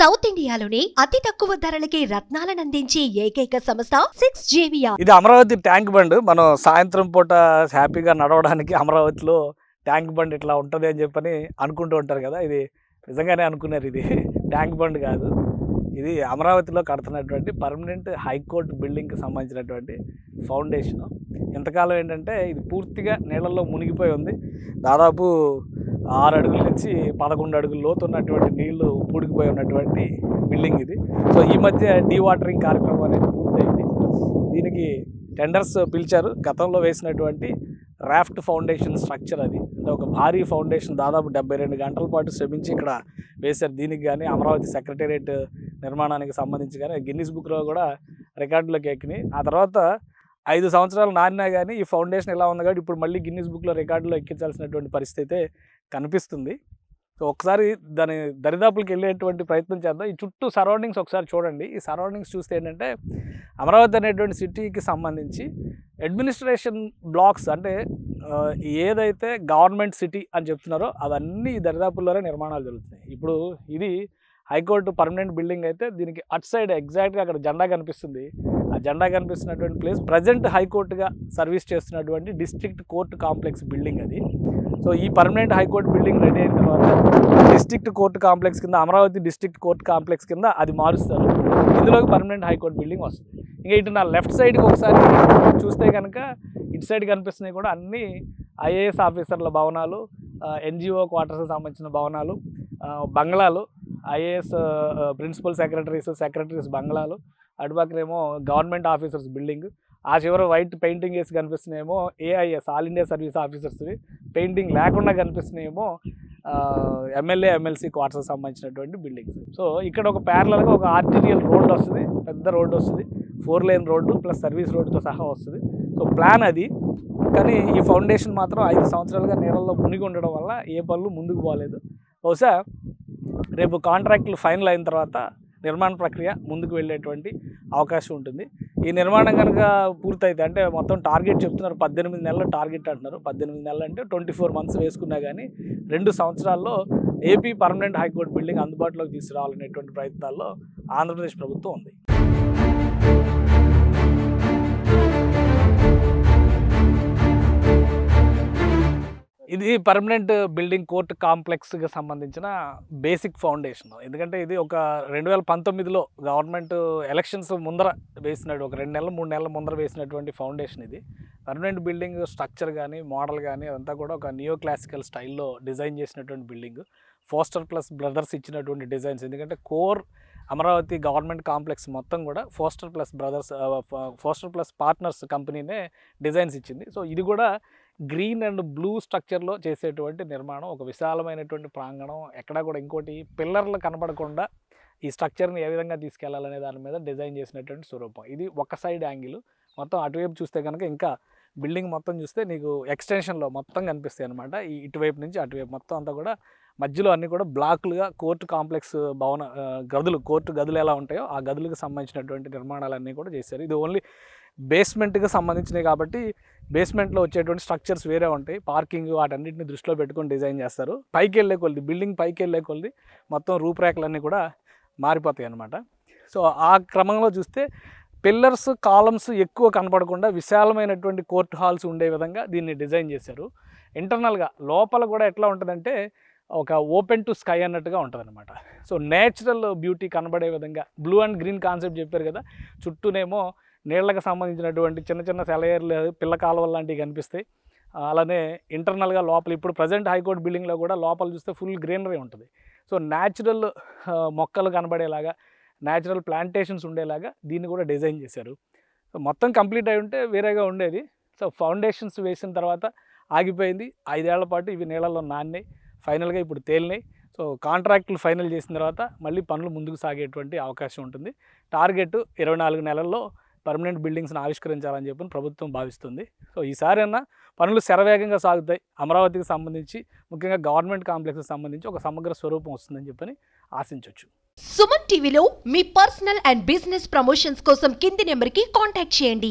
South ఇండియాలోని అతి తక్కువ ధరలకి రత్నాలను అందించే ఏకైక సంస్థ 6JVR. ఇది అమరావతి ట్యాంక్ బండ్. మనం సాయంత్రం పూట హ్యాపీగా నడవడానికి అమరావతిలో ట్యాంక్ బండ్ ఇట్లా ఉంటుంది అని చెప్పని అనుకుంటూ ఉంటారు కదా. ఇది నిజంగానే అనుకున్నారు. ఇది ట్యాంక్ బండ్ కాదు, ఇది అమరావతిలో కడుతున్నటువంటి పర్మనెంట్ హైకోర్టు బిల్డింగ్కి సంబంధించినటువంటి ఫౌండేషన్. ఇంతకాలం ఏంటంటే ఇది పూర్తిగా నీళ్ళల్లో మునిగిపోయి ఉంది. దాదాపు 6 అడుగుల నుంచి 11 అడుగుల లోతు ఉన్నటువంటి నీళ్లు పూడికిపోయి ఉన్నటువంటి బిల్డింగ్ ఇది. సో ఈ మధ్య డీవాటరింగ్ కార్యక్రమం అనేది పూర్తయింది. దీనికి టెండర్స్ పిలిచారు. గతంలో వేసినటువంటి రాఫ్ట్ ఫౌండేషన్ స్ట్రక్చర్ అది, అంటే ఒక భారీ ఫౌండేషన్ దాదాపు 72 గంటల పాటు శ్రమించి ఇక్కడ వేశారు. దీనికి కానీ అమరావతి సెక్రటేరియట్ నిర్మాణానికి సంబంధించి కానీ గిన్నిస్ బుక్లో కూడా రికార్డులోకి ఎక్కినాయి. ఆ తర్వాత 5 సంవత్సరాలు నానినా కానీ ఈ ఫౌండేషన్ ఎలా ఉంది కాబట్టి ఇప్పుడు మళ్ళీ గిన్నిస్ బుక్లో రికార్డులో ఎక్కించాల్సినటువంటి పరిస్థితి అయితే కనిపిస్తుంది. సో ఒకసారి దాని దరిదాపులకు వెళ్ళేటువంటి ప్రయత్నం చేద్దాం. ఈ చుట్టూ సరౌండింగ్స్ ఒకసారి చూడండి. ఈ సరౌండింగ్స్ చూస్తే ఏంటంటే అమరావతి అనేటువంటి సిటీకి సంబంధించి అడ్మినిస్ట్రేషన్ బ్లాక్స్, అంటే ఏదైతే గవర్నమెంట్ సిటీ అని చెప్తున్నారో అవన్నీ ఈ దరిదాపుల్లోనే నిర్మాణాలు జరుగుతున్నాయి. ఇప్పుడు ఇది హైకోర్టు పర్మనెంట్ బిల్డింగ్ అయితే దీనికి అటు సైడ్ ఎగ్జాక్ట్గా అక్కడ జెండా కనిపిస్తుంది. ఆ జెండా కనిపిస్తున్నటువంటి ప్లేస్ ప్రజెంట్ హైకోర్టుగా సర్వీస్ చేస్తున్నటువంటి డిస్ట్రిక్ట్ కోర్టు కాంప్లెక్స్ బిల్డింగ్ అది. సో ఈ పర్మనెంట్ హైకోర్టు బిల్డింగ్ రెడీ అయిన తర్వాత డిస్ట్రిక్ట్ కోర్టు కాంప్లెక్స్ కింద, అమరావతి డిస్ట్రిక్ట్ కోర్టు కాంప్లెక్స్ కింద అది మారుస్తారు. ఇందులోకి పర్మనెంట్ హైకోర్టు బిల్డింగ్ వస్తుంది. ఇంకా ఇటు నా లెఫ్ట్ సైడ్కి ఒకసారి చూస్తే కనుక ఇటు సైడ్ కనిపిస్తున్నాయి కూడా అన్నీ ఐఏఎస్ ఆఫీసర్ల భవనాలు, ఎన్జిఓ క్వార్టర్స్కి సంబంధించిన భవనాలు, బంగ్లాలు, ఐఏఎస్ ప్రిన్సిపల్ సెక్రటరీస్ బంగ్లాలు, అటుపక్కనేమో గవర్నమెంట్ ఆఫీసర్స్ బిల్డింగ్, ఆ చివర వైట్ పెయింటింగ్ వేసి కనిపిస్తున్నాయేమో ఏఐఎస్ ఆల్ ఇండియా సర్వీస్ ఆఫీసర్స్వి, పెయింటింగ్ లేకుండా కనిపిస్తున్నాయేమో ఎమ్మెల్యే ఎమ్మెల్సీ క్వార్టర్స్కి సంబంధించినటువంటి బిల్డింగ్స్. సో ఇక్కడ ఒక ప్యారలల్గా ఒక ఆర్టీరియల్ రోడ్డు వస్తుంది, పెద్ద రోడ్డు వస్తుంది, 4 లేన్ రోడ్డు ప్లస్ సర్వీస్ రోడ్డుతో సహా వస్తుంది. సో ప్లాన్ అది. కానీ ఈ ఫౌండేషన్ మాత్రం 5 సంవత్సరాలుగా నీళ్ళల్లో మునిగి ఉండడం వల్ల ఏ పనులు ముందుకు పోలేదు. బహుశా రేపు కాంట్రాక్టులు ఫైనల్ అయిన తర్వాత నిర్మాణ ప్రక్రియ ముందుకు వెళ్ళేటువంటి అవకాశం ఉంటుంది. ఈ నిర్మాణం కనుక పూర్తయితే, అంటే మొత్తం టార్గెట్ చెప్తున్నారు 18 నెలల టార్గెట్ అంటున్నారు. 18 నెలలు అంటే 24 మంత్స్ వేసుకున్నా కానీ 2 సంవత్సరాల్లో ఏపీ పర్మనెంట్ హైకోర్టు బిల్డింగ్ అందుబాటులోకి తీసుకురావాలనేటువంటి ప్రయత్నాల్లో ఆంధ్రప్రదేశ్ ప్రభుత్వం ఉంది. ఇది పర్మనెంట్ బిల్డింగ్ కోర్టు కాంప్లెక్స్కి సంబంధించిన బేసిక్ ఫౌండేషన్. ఎందుకంటే ఇది ఒక 2019లో గవర్నమెంట్ ఎలక్షన్స్ ముందర వేసినాడు, ఒక 2 నెలలు 3 నెలల ముందర వేసినటువంటి ఫౌండేషన్ ఇది. పర్మనెంట్ బిల్డింగ్ స్ట్రక్చర్ కానీ మోడల్ కానీ అదంతా కూడా ఒక నియో క్లాసికల్ స్టైల్లో డిజైన్ చేసినటువంటి బిల్డింగ్. ఫోస్టర్ ప్లస్ బ్రదర్స్ ఇచ్చినటువంటి డిజైన్స్. ఎందుకంటే కోర్ అమరావతి గవర్నమెంట్ కాంప్లెక్స్ మొత్తం కూడా ఫోస్టర్ ప్లస్ పార్ట్నర్స్ కంపెనీనే డిజైన్స్ ఇచ్చింది. సో ఇది కూడా గ్రీన్ అండ్ బ్లూ స్ట్రక్చర్లో చేసేటువంటి నిర్మాణం. ఒక విశాలమైనటువంటి ప్రాంగణం, ఎక్కడా కూడా ఇంకోటి పిల్లర్లు కనపడకుండా ఈ స్ట్రక్చర్ని ఏ విధంగా తీసుకెళ్లాలనే దాని మీద డిజైన్ చేసినటువంటి స్వరూపం. ఇది ఒక సైడ్ యాంగిల్. మొత్తం అటువైపు చూస్తే కనుక ఇంకా బిల్డింగ్ మొత్తం చూస్తే నీకు ఎక్స్టెన్షన్లో మొత్తం కనిపిస్తాయి అనమాట. ఈ ఇటువైపు నుంచి అటువైపు మొత్తం అంతా కూడా మధ్యలో అన్నీ కూడా బ్లాకులుగా కోర్టు కాంప్లెక్స్ భవన గదులు, కోర్టు గదులు ఎలా ఉంటాయో ఆ గదులకు సంబంధించినటువంటి నిర్మాణాలన్నీ కూడా చేశారు. ఇది ఓన్లీ బేస్మెంట్కి సంబంధించినవి కాబట్టి బేస్మెంట్లో వచ్చేటువంటి స్ట్రక్చర్స్ వేరే ఉంటాయి. పార్కింగ్ వాటన్నిటిని దృష్టిలో పెట్టుకొని డిజైన్ చేస్తారు. పైకి వెళ్ళే కొద్ది, బిల్డింగ్ పైకి వెళ్ళే కొద్ది మొత్తం రూపురేఖలన్నీ కూడా మారిపోతాయి అన్నమాట. సో ఆ క్రమంలో చూస్తే పిల్లర్స్, కాలమ్స్ ఎక్కువ కనపడకుండా విశాలమైనటువంటి కోర్టు హాల్స్ ఉండే విధంగా దీన్ని డిజైన్ చేశారు. ఇంటర్నల్గా లోపల కూడా ఎట్లా ఉంటుందంటే ఒక ఓపెన్ టు స్కై అన్నట్టుగా ఉంటుంది అనమాట. సో నేచురల్ బ్యూటీ కనబడే విధంగా బ్లూ అండ్ గ్రీన్ కాన్సెప్ట్ చెప్పారు కదా. చుట్టూనేమో నీళ్లకు సంబంధించినటువంటి చిన్న చిన్న సెలయేర్లు, పిల్ల కాలువలు లాంటివి కనిపిస్తాయి. అలానే ఇంటర్నల్గా లోపల ఇప్పుడు ప్రజెంట్ హైకోర్టు బిల్డింగ్లో కూడా లోపల చూస్తే ఫుల్ గ్రీనరీ ఉంటుంది. సో న్యాచురల్ మొక్కలు కనబడేలాగా, న్యాచురల్ ప్లాంటేషన్స్ ఉండేలాగా దీన్ని కూడా డిజైన్ చేశారు. సో మొత్తం కంప్లీట్ అయి ఉంటే వేరేగా ఉండేది. సో ఫౌండేషన్స్ వేసిన తర్వాత ఆగిపోయింది. 5 ఏళ్ల పాటు ఇవి నీళ్ళల్లో నాన్నాయి, ఫైనల్గా ఇప్పుడు తేలినాయి. సో కాంట్రాక్టులు ఫైనల్ చేసిన తర్వాత మళ్ళీ పనులు ముందుకు సాగేటువంటి అవకాశం ఉంటుంది. టార్గెట్ 24 నెలల్లో పర్మనెంట్ బిల్డింగ్స్ని ఆవిష్కరించాలని చెప్పి ప్రభుత్వం భావిస్తుంది. సో ఈసారైనా పనులు శరవేగంగా సాగుతాయి. అమరావతికి సంబంధించి ముఖ్యంగా గవర్నమెంట్ కాంప్లెక్స్కి సంబంధించి ఒక సమగ్ర స్వరూపం వస్తుందని చెప్పని ఆశించవచ్చు. సుమన్ టీవీలో మీ పర్సనల్ అండ్ బిజినెస్ ప్రమోషన్స్ కోసం కింది నెంబర్కి కాంటాక్ట్ చేయండి.